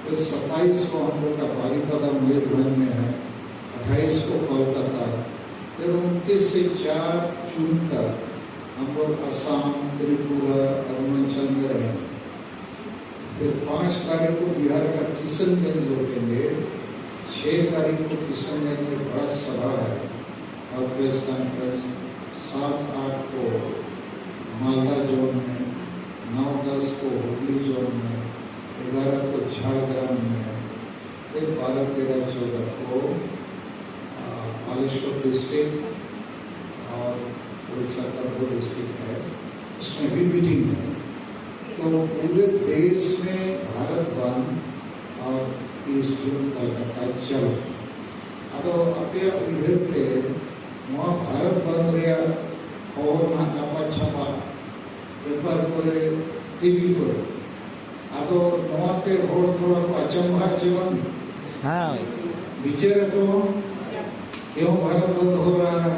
फिर 27 को हम लोग का बारीपदा मयूरभंज में है, 28 को कोलकाता, फिर 29 से 4 जून तक हम लोग असम, त्रिपुरा, अरुणाचल में रहेंगे। फिर 5 तारीख को बिहार का किशनगंज लौटेंगे। 6 तारीख को किशनगंज में बड़ा सभा है और प्रेस कॉन्फ्रेंस। 7-8 को मालदा जोन में, 9-10 को हुगली जोन में, 11 को झारग्राम में, फिर 12, 13, 14 को बालेश्वर डिस्ट्रिक्ट और उड़ीसा का 2 डिस्ट्रिक्ट है, उसमें भी मीटिंग है। तो पूरे देश में भारत बंद और 30 जून कलकत्ता चलो। अब अपने उभरते वहाँ भारत बंद रहा और नापा छापा पेपर को टीवी को आदो नवाते होड़ थोड़ा को अचंभा जीवन हाँ विचार को क्यों भारत बंद हो रहा है,